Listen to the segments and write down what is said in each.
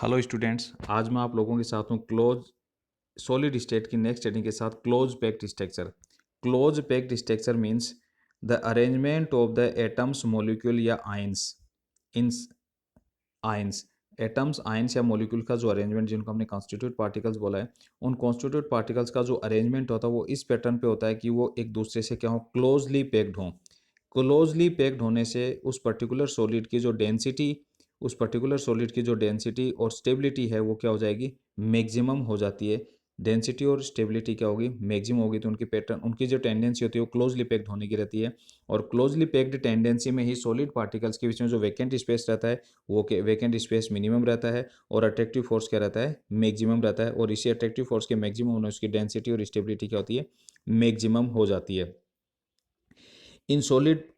Hello students, आज मैं आप लोगों के साथ हूँ क्लोज सॉलिड स्टेट की नेक्स्ट स्टेटिंग के साथ close packed structure. Close packed structure means the arrangement of the atoms molecule या ions in ions atoms ions या मॉलिक्यूल का जो अरेंजमेंट, जिनको हमने कॉन्स्टिट्यूट पार्टिकल्स बोला है, उन कॉन्स्टिट्यूट पार्टिकल्स का जो अरेंजमेंट होता है वो इस पैटर्न पे होता है कि वो एक दूसरे से क्या हो, क्लोजली पैक्ड हों। क्लोजली पैक्ड होने से उस पर्टिकुलर सॉलिड की जो डेंसिटी उस पर्टिकुलर सॉलिड की जो डेंसिटी और स्टेबिलिटी है वो क्या हो जाएगी, मैक्सिमम हो जाती है। डेंसिटी और स्टेबिलिटी क्या होगी, मैक्सिमम होगी। तो उनकी पैटर्न, उनकी जो टेंडेंसी होती है वो क्लोजली पैक्ड होने की रहती है। और क्लोजली पैक्ड टेंडेंसी में ही सॉलिड पार्टिकल्स के बीच में जो वैकेंट स्पेस रहता है वो वैकेंट स्पेस मिनिमम रहता है और अट्रैक्टिव फोर्स क्या रहता है, मैक्सिमम रहता है। और इसी अट्रैक्टिव फोर्स के मैक्सिमम होने उसकी डेंसिटी और स्टेबिलिटी क्या होती है, मैक्सिमम हो जाती है। इन सॉलिड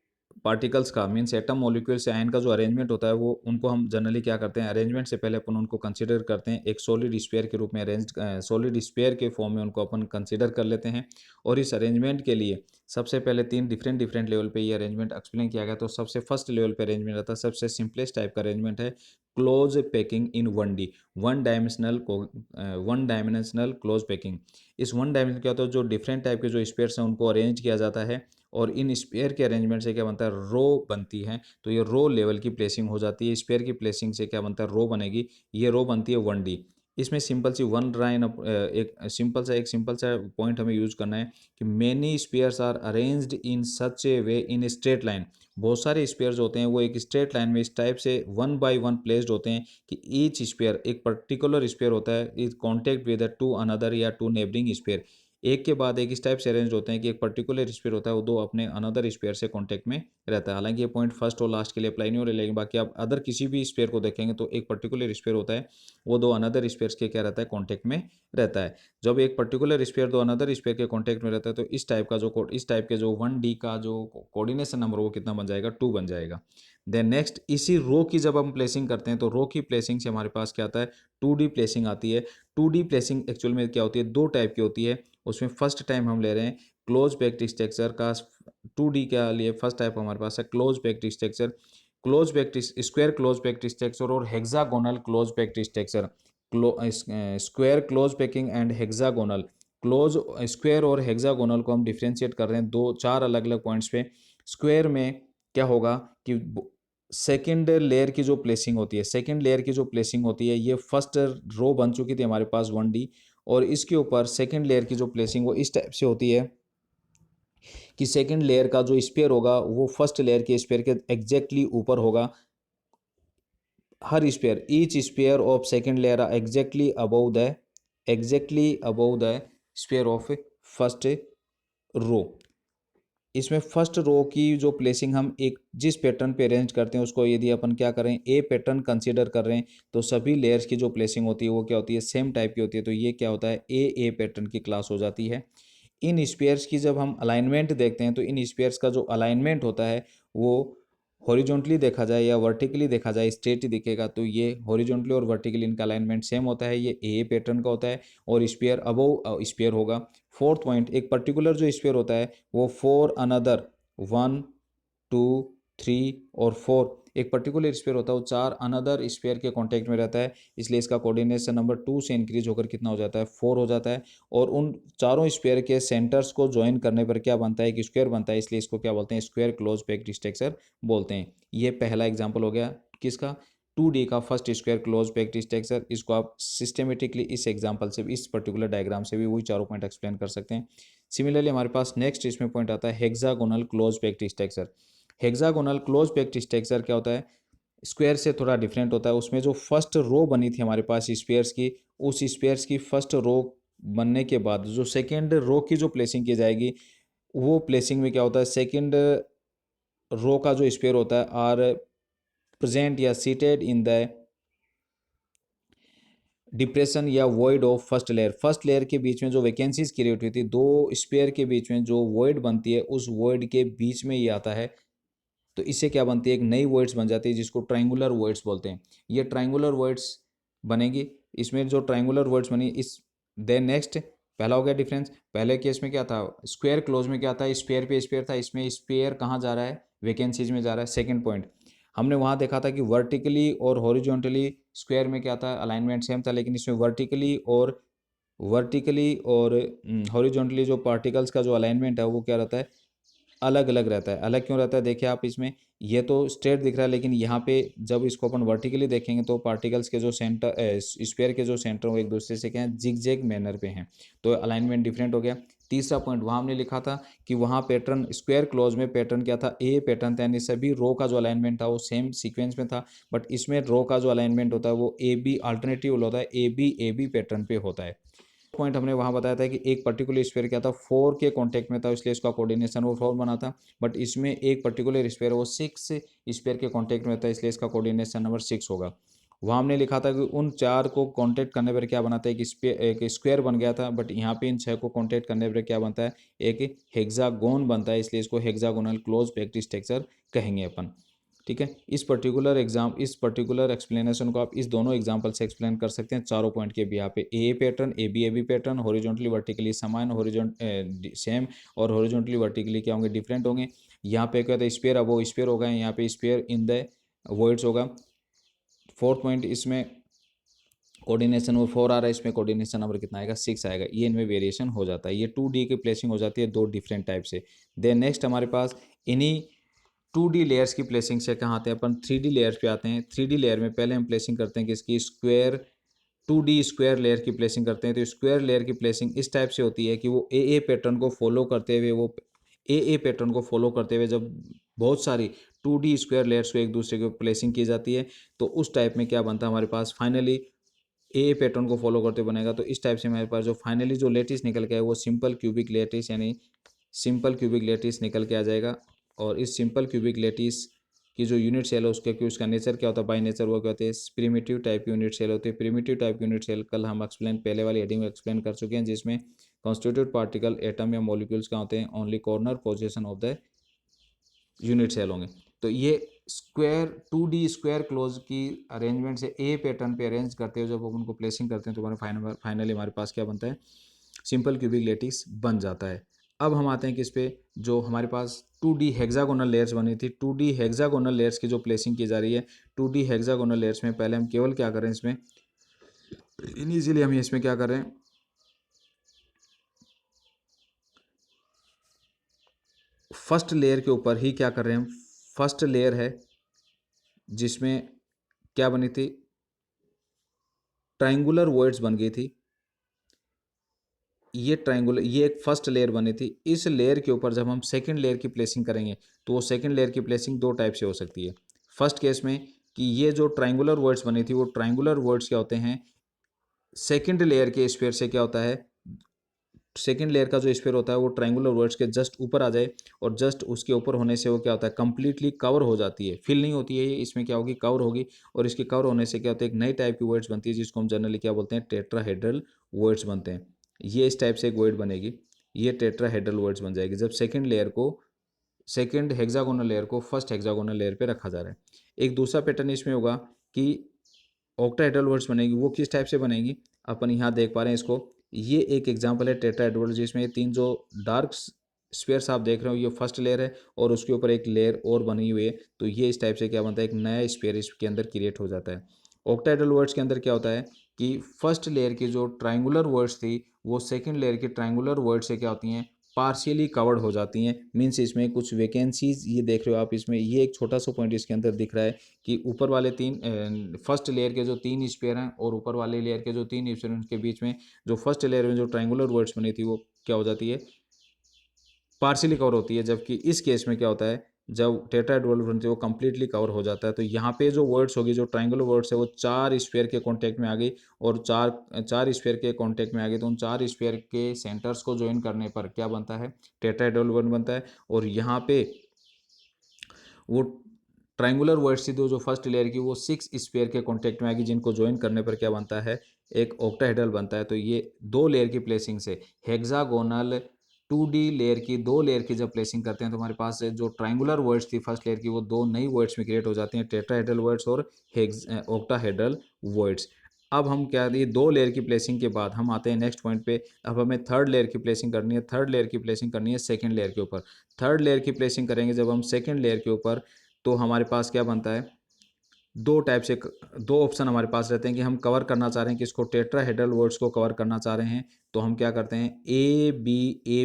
पार्टिकल्स का मीन्स एटम मॉलिक्यूल से आयन का जो अरेंजमेंट होता है वो उनको हम जनरली क्या करते हैं, अरेंजमेंट से पहले अपन उनको कंसीडर करते हैं एक सॉलिड स्फीयर के रूप में, अरेंज सॉलिड स्फीयर के फॉर्म में उनको अपन कंसीडर कर लेते हैं। और इस अरेंजमेंट के लिए सबसे पहले तीन डिफरेंट लेवल पे ये अरेंजमेंट एक्सप्लेन किया गया। तो सबसे फर्स्ट लेवल पे अरेंजमेंट रहता है, सबसे सिंपलेस्ट टाइप का अरेंजमेंट है close packing in 1D, one dimensional close packing. इस वन डायमेंशन क्या होता है, जो डिफरेंट टाइप के जो स्पेयर्स हैं उनको अरेंज किया जाता है और इन स्पेयर के अरेंजमेंट से क्या बनता है, रो बनती है। तो ये रो लेवल की प्लेसिंग हो जाती है। स्पेयर की प्लेसिंग से क्या बनता है, रो बनेगी। ये रो बनती है 1D। इसमें सिंपल सी वन लाइन, एक सिंपल सा पॉइंट हमें यूज करना है कि many spheres are arranged in such a way in straight line. बहुत सारे स्पेयर्स होते हैं वो एक स्ट्रेट लाइन में इस टाइप से वन बाय वन प्लेस्ड होते हैं कि ईच स्पेयर, एक पर्टिकुलर स्पेयर होता है, is contact with two another या टू नेबरिंग स्पेयर। एक के बाद एक इस टाइप से अरेंज होते हैं कि एक पर्टिकुलर स्पेयर होता है वो दो अपने अनदर स्पेयर से कांटेक्ट में रहता है। हालांकि ये पॉइंट फर्स्ट और लास्ट के लिए अप्लाई नहीं हो रहा, लेकिन बाकी आप अदर किसी भी स्पेयर को देखेंगे तो एक पर्टिकुलर स्पेयर होता है वो दो अनदर स्पेयर्स के क्या रहता है, कॉन्टेक्ट में रहता है। जब एक पर्टिकुलर स्पेयर दो अनदर स्पेयर के कॉन्टेक्ट में रहता है तो इस टाइप के जो 1D का जो कोऑर्डिनेशन नंबर वो कितना बन जाएगा, 2 बन जाएगा। देन नेक्स्ट, इसी रो की जब हम प्लेसिंग करते हैं तो रो की प्लेसिंग से हमारे पास क्या आता है, 2D प्लेसिंग आती है। 2D प्लेसिंग एक्चुअल में क्या होती है, दो टाइप की होती है। उसमें फर्स्ट टाइम हम ले रहे हैं क्लोज पैक्ड स्ट्रक्चर का। 2D के लिए फर्स्ट टाइप हमारे पास है close packed structure, close packed square close packed structure और hexagonal close packed structure. Square close packing and hexagonal close. Square और हेक्सागोनल को हम डिफ्रेंशिएट कर रहे हैं दो चार अलग अलग पॉइंट्स पे। स्क्वायर में क्या होगा कि सेकेंड लेयर की जो प्लेसिंग होती है, सेकेंड लेयर की जो प्लेसिंग होती है, ये फर्स्ट रो बन चुकी थी हमारे पास 1D, और इसके ऊपर सेकेंड लेयर की जो प्लेसिंग वो इस टाइप से होती है कि सेकेंड लेयर का जो स्पेयर होगा वो फर्स्ट लेयर के स्पेयर के एग्जैक्टली ऊपर होगा। हर sphere, each sphere of second layer are exactly above the sphere of first row. इसमें फर्स्ट रो की जो प्लेसिंग हम एक जिस पैटर्न पे अरेंज करते हैं उसको यदि अपन क्या करें, ए पैटर्न कंसीडर कर रहे हैं, तो सभी लेयर्स की जो प्लेसिंग होती है वो क्या होती है, सेम टाइप की होती है। तो ये क्या होता है, ए पैटर्न की क्लास हो जाती है। इन स्पेयर्स की जब हम अलाइनमेंट देखते हैं तो इन स्पेयर्स का जो अलाइनमेंट होता है वो हॉरिजॉन्टली देखा जाए या वर्टिकली देखा जाए स्ट्रेट ही दिखेगा। तो ये हॉरिजॉन्टली और वर्टिकली इनका अलाइनमेंट सेम होता है, ये ए पैटर्न का होता है और स्पेयर अबव स्पेयर होगा। फोर्थ पॉइंट, एक पर्टिकुलर जो स्पेयर होता है वो फोर अनदर 1 2 3 और 4, एक पर्टिकुलर स्पेयर होता है वो चार अनदर स्पेयर के कांटेक्ट में रहता है। इसलिए इसका कोऑर्डिनेशन नंबर 2 से इंक्रीज होकर कितना हो जाता है, 4 हो जाता है। और उन चारों स्पेयर के सेंटर्स को ज्वाइन करने पर क्या बनता है, एक स्क्वायर बनता है। इसलिए इसको क्या बोलते हैं, स्क्वायर क्लोज पैक्ड स्ट्रक्चर बोलते हैं। ये पहला एग्जाम्पल हो गया किसका, 2D का first square close packed structure. इसको आप सिस्टमेटिकली इस एग्जाम्पल से, इस पर्टिकुलर डायग्राम से भी वही चारों पॉइंट एक्सप्लेन कर सकते हैं। सिमिलरली हमारे पास नेक्स्ट इसमें पॉइंट आता है hexagonal close packed structure. Hexagonal close packed structure क्या होता है, स्क्वायर से थोड़ा डिफरेंट होता है। उसमें जो फर्स्ट रो बनी थी हमारे पास स्पेयर्स की, उस स्पेयर्स की फर्स्ट रो बनने के बाद जो सेकेंड रो की जो प्लेसिंग की जाएगी, वो प्लेसिंग में क्या होता है, सेकेंड रो का जो स्पेयर होता है आर प्रेजेंट या सीटेड इन द डिप्रेशन या void of first layer. First layer के बीच में जो वैकेंसीज क्रिएट हुई थी, दो स्पेयर के बीच में जो वॉइड बनती है, उस वॉइड के बीच में ये आता है। तो इससे क्या बनती है, एक नई वर्ड्स बन जाती है जिसको ट्राइंगुलर वर्ड्स बोलते हैं। ये ट्राइंगुलर वर्ड्स बनेगी। इसमें जो ट्राइंगुलर वर्ड्स बनी इस, देन नेक्स्ट, पहला हो गया डिफरेंस। पहले केस में क्या था, स्क्वायर क्लोज में क्या था, स्पेयर पे स्पेयर था, इसमें स्पेयर कहाँ जा रहा है, वैकेंसीज में जा रहा है। सेकंड पॉइंट, हमने वहाँ देखा था कि वर्टिकली और हॉरिजॉन्टली स्क्वायर में क्या था, अलाइनमेंट सेम था, लेकिन इसमें वर्टिकली और हॉरिजॉन्टली जो पार्टिकल्स का जो अलाइनमेंट है वो क्या रहता है, अलग अलग रहता है। अलग क्यों रहता है, देखिए आप इसमें, ये तो स्ट्रेट दिख रहा है, लेकिन यहाँ पे जब इसको अपन वर्टिकली देखेंगे तो पार्टिकल्स के जो सेंटर, स्क्वायर के जो सेंटर वो एक दूसरे से क्या है, जिग जैग मैनर पे हैं, तो अलाइनमेंट डिफरेंट हो गया। तीसरा पॉइंट वहाँ हमने लिखा था कि वहाँ पैटर्न, स्क्वायर क्लोज में पैटर्न क्या था, ए पैटर्न था, यानी सभी रो का जो अलाइनमेंट था वो सेम सीक्वेंस में था। बट इसमें रो का जो अलाइनमेंट होता है वो ए बी अल्टरनेटिव होता है, ए बी पैटर्न पे होता है। पॉइंट हमने वहाँ बताया था कि एक पर्टिकुलर स्फीयर क्या था, 4 के कांटेक्ट में था, इसलिए इसका कोऑर्डिनेशन वो 4 बना था। बट इसमें एक पर्टिकुलर स्फीयर वो 6 स्फीयर के कांटेक्ट में था, इसलिए इसका कोऑर्डिनेशन नंबर 6 होगा। वहाँ हमने लिखा था कि उन 4 को कांटेक्ट करने पर क्या बनाता है, एक स्क्वायर बन गया था। बट यहाँ पे इन 6 को कांटेक्ट करने पर क्या बनता है, एक हेक्सागोन बनता है, इसलिए इसको हेक्सागोनल क्लोज पैक्ड स्ट्रक्चर कहेंगे अपन। ठीक है, इस पर्टिकुलर एक्सप्लेनेशन को आप इस दोनों एग्जाम्पल से एक्सप्लेन कर सकते हैं चारों पॉइंट के भी। यहाँ पे A pattern, A B pattern, horizontally vertically समान, सेम, और हॉरिजॉन्टली वर्टिकली क्या होंगे, डिफरेंट होंगे। यहाँ पे क्या होता है, स्पेयर, अब वो स्पेयर होगा, यहाँ पे स्पेयर इन द वर्ड्स होगा। फोर्थ पॉइंट, इसमें कोऑर्डिनेशन नंबर 4 आ रहा है, इसमें कोऑर्डिनेशन नंबर कितना आएगा, 6 आएगा। ये इनमें वेरिएशन हो जाता है, ये 2D की प्लेसिंग हो जाती है दो डिफरेंट टाइप से। देन नेक्स्ट हमारे पास इन्हीं 2D लेयर्स की प्लेसिंग से कहाँ आते हैं अपन, 3D लेयर्स पे आते हैं। 3D लेयर में पहले हम प्लेसिंग करते हैं किसकी, स्क्वायर, 2D स्क्वायर लेयर की प्लेसिंग करते हैं। तो स्क्वायर लेयर की प्लेसिंग इस टाइप से होती है कि वो ए पैटर्न को फॉलो करते हुए, पैटर्न को फॉलो करते हुए जब बहुत सारी 2D स्क्वायर लेयर्स को एक दूसरे के प्लेसिंग की जाती है, तो उस टाइप में क्या बनता है हमारे पास, फाइनली ए पैटर्न को फॉलो करते बनेगा। तो इस टाइप से हमारे पास जो फाइनली जो लेटिस निकल के आए वो सिंपल क्यूबिक लेटिस, यानी सिंपल क्यूबिक लेटिस निकल के आ जाएगा। और इस सिंपल क्यूबिक लेटिस की जो यूनिट सेल है उसका नेचर क्या होता है, बाय नेचर वो क्या होते हैं, प्रिमिटिव टाइप की यूनिट सेल होती है। प्रिमिटिव टाइप की यूनिट सेल कल हम पहले वाली हेडिंग में एक्सप्लेन कर चुके हैं, जिसमें कॉन्स्टिट्यूटेड पार्टिकल, एटम या मॉलिक्यूल्स क्या होते हैं, only corner position of the unit cell होंगे। तो ये स्क्वायर 2D स्क्वायर क्लोज की अरेंजमेंट से ए पैटर्न पे अरेंज करते हुए जब हम उनको प्लेसिंग करते हैं तो हमारे फाइनली हमारे पास क्या बनता है, सिंपल क्यूबिक लेटिस बन जाता है। अब हम आते हैं किस पे, जो हमारे पास 2D हेक्सागोनल लेयर्स बनी थी। 2D हेक्सागोनल लेयर्स की जो प्लेसिंग की जा रही है, 2D हेक्सागोनल लेयर्स में पहले हम केवल क्या कर रहे हैं, इसमें इनिशियली हम इसमें क्या कर रहे हैं, फर्स्ट लेयर के ऊपर ही क्या कर रहे हैं हम, फर्स्ट लेयर है जिसमें क्या बनी थी, ट्राइंगुलर वर्ड्स बन गई थी। ये एक फर्स्ट लेयर बनी थी। इस लेयर के ऊपर जब हम सेकंड लेयर की प्लेसिंग करेंगे तो वो सेकंड लेयर की प्लेसिंग दो टाइप से हो सकती है। फर्स्ट केस में कि ये जो ट्राइंगुलर वर्ड्स बनी थी वो ट्राइंगुलर वर्ड्स क्या होते हैं, सेकंड लेयर के स्फीयर से क्या होता है, सेकंड लेयर का जो स्फीयर होता है वो ट्राइंगुलर वर्ड्स के जस्ट ऊपर आ जाए, और जस्ट उसके ऊपर होने से वो क्या होता है, कंप्लीटली कवर हो जाती है, फिल नहीं होती है ये, इसमें क्या होगी, कवर होगी। और इसके कवर होने से क्या होता है, एक नई टाइप की वर्ड्स बनती है जिसको हम जनरली क्या बोलते हैं, टेट्राहेड्रल वर्ड्स बनते हैं। ये इस टाइप से एक वर्ड बनेगी, ये टेट्राहेड्रल वर्ड्स बन जाएगी जब सेकंड हेक्सागोनल लेयर को फर्स्ट हेक्सागोनल लेयर पे रखा जा रहा है। एक दूसरा पैटर्न इसमें होगा कि ऑक्टाहेड्रल वर्ड्स बनेगी। वो किस टाइप से बनेगी, अपन यहाँ देख पा रहे हैं इसको, ये एक एग्जांपल है टेट्राहेड्रल, जिसमें ये तीन जो डार्क स्फीयर्स आप देख रहे हो, ये फर्स्ट लेयर है और उसके ऊपर एक लेयर और बनी हुई है। तो ये इस टाइप से क्या बनता है, एक नया स्फीयर इसके अंदर क्रिएट हो जाता है। ऑक्टाहेड्रल वर्ड्स के अंदर क्या होता है कि फर्स्ट लेयर की जो ट्राइंगुलर वर्ड्स थी वो सेकंड लेयर की ट्राइंगुलर वर्ड से क्या होती हैं, पार्शियली कवर्ड हो जाती हैं। मीन्स इसमें कुछ वैकेंसीज ये देख रहे हो आप, इसमें ये एक छोटा सा पॉइंट इसके अंदर दिख रहा है कि ऊपर वाले फर्स्ट लेयर के जो तीन स्पेयर हैं और ऊपर वाले लेयर के जो तीन स्पेयर हैं उनके बीच में जो फर्स्ट लेयर में जो ट्राइंगुलर वर्ड्स बनी थी वो क्या हो जाती है, पार्शियली कवर होती है। जबकि इस केस में क्या होता है, जब टेट्राहेड्रल बनती है वो कंप्लीटली कवर हो जाता है। तो यहाँ पे जो वर्ड्स होगी, जो ट्राइंगुलर वर्ड्स है वो चार स्फीयर के कांटेक्ट में आ गई, और चार स्फीयर के कांटेक्ट में आ गई, तो उन चार स्फीयर के सेंटर्स को ज्वाइन करने पर क्या बनता है, टेट्राहेड्रल वर्ड बनता है। और यहाँ पे वो ट्राइंगुलर वर्ड्स थी जो फर्स्ट लेयर की वो 6 स्फीयर के कांटेक्ट में आएगी, जिनको ज्वाइन करने पर क्या बनता है, एक ऑक्टाहेड्रल बनता है। तो ये दो लेयर की प्लेसिंग से हेक्सागोनल 2D लेयर की, दो लेयर की जब प्लेसिंग करते हैं तो हमारे पास जो ट्राइंगुलर वर्ड्स थी फर्स्ट लेयर की वो दो नई वर्ड्स में क्रिएट हो जाती हैं, टेट्राहेड्रल वर्ड्स और ऑक्टाहेड्रल वर्ड्स। अब हम क्या, ये दो लेयर की प्लेसिंग के बाद हम आते हैं नेक्स्ट पॉइंट पे। अब हमें थर्ड लेयर की प्लेसिंग करनी है, थर्ड लेयर की प्लेसिंग करनी है सेकंड लेयर के ऊपर। थर्ड लेयर की प्लेसिंग करेंगे जब हम सेकंड लेयर के ऊपर, तो हमारे पास क्या बनता है, दो टाइप से दो ऑप्शन हमारे पास रहते हैं कि हम कवर करना चाह रहे हैं कि इसको टेट्राहेड्रल वर्ड्स को कवर करना चाह रहे हैं, तो हम क्या करते हैं, ए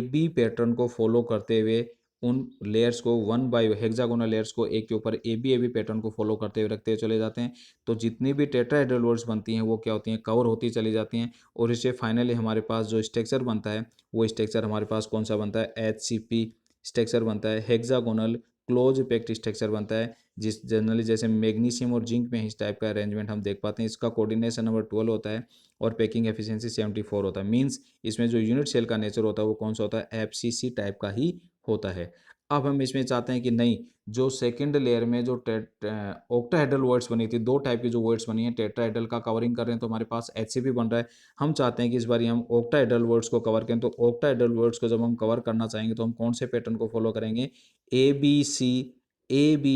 बी पैटर्न को फॉलो करते हुए उन लेयर्स को वन बाय हेक्सागोनल लेयर्स को एक के ऊपर ए बी पैटर्न को फॉलो करते हुए रखते हुए चले जाते हैं। तो जितनी भी टेट्राहेड्रल वर्ड्स बनती हैं वो क्या होती हैं, कवर होती चली जाती हैं, और इससे फाइनली हमारे पास जो स्ट्रक्चर बनता है वो स्ट्रक्चर हमारे पास कौन सा बनता है, HCP स्ट्रक्चर बनता है, हेक्सागोनल क्लोज पैक्ड स्ट्रक्चर बनता है, जिस जनरली जैसे मैग्नीशियम और जिंक में इस टाइप का अरेंजमेंट हम देख पाते हैं। इसका कोऑर्डिनेशन नंबर 12 होता है और पैकिंग एफिशिएंसी 74 होता है। मींस इसमें जो यूनिट सेल का नेचर होता है वो कौन सा होता है, FCC टाइप का ही होता है। अब हम इसमें चाहते हैं कि नहीं, जो सेकंड लेयर में जो ऑक्टाहेड्रल वर्ड्स बनी थी, दो टाइप की जो वर्ड्स बनी है, टेट्राहेड्रल का कवरिंग कर रहे हैं तो हमारे पास HCP बन रहा है। हम चाहते हैं कि इस बार हम ऑक्टाहेड्रल वर्ड्स को कवर करें, तो ऑक्टाहेड्रल वर्ड्स को जब हम कवर करना चाहेंगे तो हम कौन से पैटर्न को फॉलो करेंगे, ए बी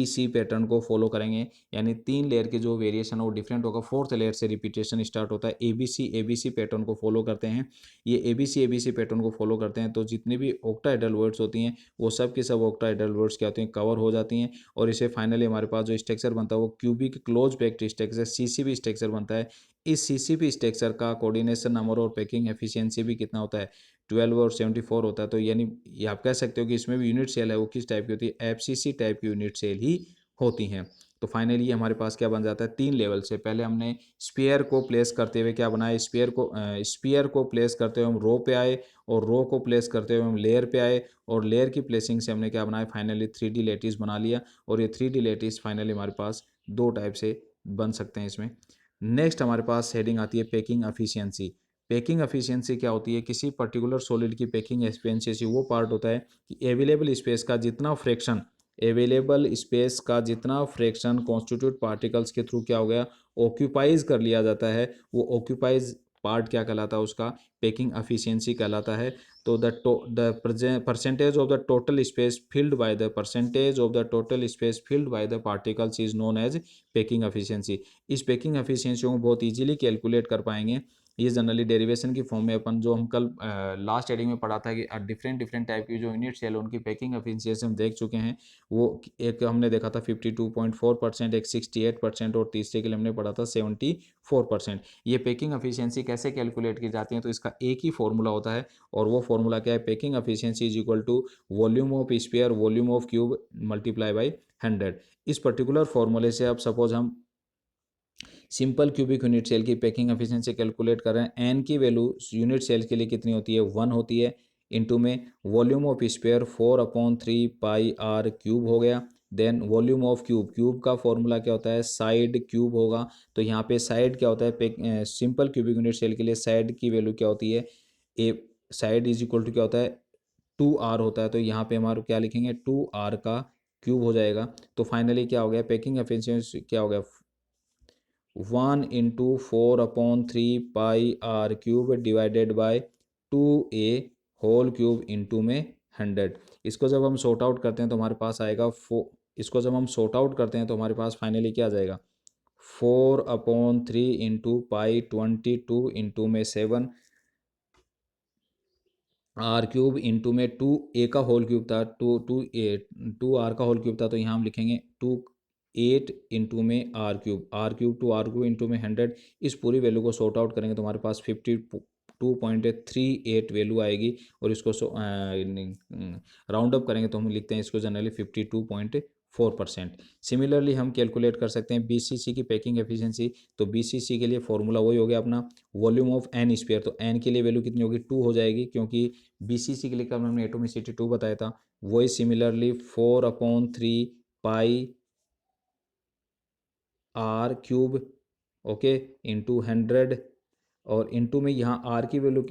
सी पैटर्न को फॉलो करेंगे। यानी तीन लेयर के जो वेरिएशन है वो डिफरेंट होगा, फोर्थ लेयर से रिपीटेशन स्टार्ट होता है। ए बी सी पैटर्न को फॉलो करते हैं, ये ए बी सी पैटर्न को फॉलो करते हैं तो जितनी भी ऑक्टाहेड्रल वर्ड्स होती हैं वो सब की सब ऑक्टाहेड्रल वर्ड्स क्या होती हैं, कवर हो जाती हैं। और इसे फाइनली हमारे पास जो स्ट्रक्चर बनता है वो cubic close packed structure CCP structure बनता है। इस CCP स्ट्रक्चर का कोऑर्डिनेशन नंबर और पैकिंग एफिशिएंसी भी कितना होता है, 12 और 74 होता है। तो यानी ये आप कह सकते हो कि इसमें भी यूनिट सेल है वो किस टाइप की होती है, FCC टाइप की यूनिट सेल ही होती हैं। तो फाइनली ये हमारे पास क्या बन जाता है, तीन लेवल से। पहले हमने स्पेयर को प्लेस करते हुए क्या बनाया, स्पेयर को प्लेस करते हुए हम रो पे आए, और रो को प्लेस करते हुए हम लेयर पे आए, और लेयर की प्लेसिंग से हमने क्या बनाया, फाइनली 3D लेटिस बना लिया। और ये 3D लेटिस फाइनली हमारे पास दो टाइप से बन सकते हैं इसमें। नेक्स्ट हमारे पास हेडिंग आती है पैकिंग एफिशिएंसी। पैकिंग एफिशिएंसी क्या होती है, किसी पर्टिकुलर सॉलिड की पैकिंग एफिशिएंसी वो पार्ट होता है कि अवेलेबल स्पेस का जितना फ्रैक्शन कॉन्स्टिट्यूट पार्टिकल्स के थ्रू क्या हो गया, ऑक्यूपाइज कर लिया जाता है, वो ऑक्यूपाइज पार्ट क्या कहलाता है, उसका पैकिंग एफिशिएंसी कहलाता है। तो the percentage of the total space filled by the particles is known as packing efficiency. इस पैकिंग एफिशिएंसी को बहुत इजीली कैलकुलेट कर पाएंगे। ये जनरली डेरिवेशन की फॉर्म में अपन जो हम कल लास्ट हेडिंग में पढ़ा था कि डिफरेंट डिफरेंट टाइप की जो यूनिट सेल उनकी पैकिंग एफिशिएंसी हम देख चुके हैं। वो एक हमने देखा था 52.4%, एक 68%, और तीसरे के लिए हमने पढ़ा था 74%। ये पैकिंग एफिशिएंसी कैसे कैलकुलेट की जाती है, तो इसका एक ही फॉर्मूला होता है, और वो फॉर्मूला क्या है, packing efficiency is equal to volume of sphere volume of cube multiply by 100। इस पर्टिकुलर फॉर्मूले से अब सपोज हम सिंपल क्यूबिक यूनिट सेल की पैकिंग एफिशिएंसी कैलकुलेट कर रहे हैं, एन की वैल्यू यूनिट सेल के लिए कितनी होती है, 1 होती है, इनटू में volume of sphere 4/3 pi r cube हो गया। देन वॉल्यूम ऑफ क्यूब का फॉर्मूला क्या होता है, साइड क्यूब होगा। तो यहाँ पे साइड क्या होता है, सिंपल क्यूबिक यूनिट सेल के लिए साइड की वैल्यू क्या होती है, ए साइड इज इक्वल टू क्या होता है, 2r होता है। तो यहाँ पे हमारे क्या लिखेंगे, 2r का क्यूब हो जाएगा। तो फाइनली क्या हो गया, पैकिंग एफिशिएंसी क्या हो गया, 1/4/3 pi r cube divided by 2a whole cube into में 100। इसको जब हम सॉर्ट आउट करते हैं तो हमारे पास आएगा इसको जब हम सॉर्ट आउट करते हैं तो हमारे पास फाइनली क्या आ जाएगा, 4/3 इंटू पाई 22 इंटू में 7 r³ इंटू में 2a का होल क्यूब था, 2r का होल क्यूब था। तो यहाँ हम लिखेंगे 8 इंटू में r³ 2r³ इंटू में 100। इस पूरी वैल्यू को सॉर्ट आउट करेंगे तो हमारे पास 52.38 वैल्यू आएगी, और इसको राउंड अप करेंगे तो हम लिखते हैं इसको जनरली 52.4%। सिमिलरली हम कैलकुलेट कर सकते हैं BCC की पैकिंग एफिशिएंसी। तो BCC के लिए फॉर्मूला वही हो गया अपना, वॉल्यूम ऑफ एन स्पेयर। तो एन के लिए वैल्यू कितनी होगी, 2 हो जाएगी, क्योंकि BCC के लिए कल हमने एटोमिसिटी 2 बताया था। वही सिमिलरली 4/3 पाई r³ ओके इंटू 100, और इंटू में यहाँ r की वैल्यू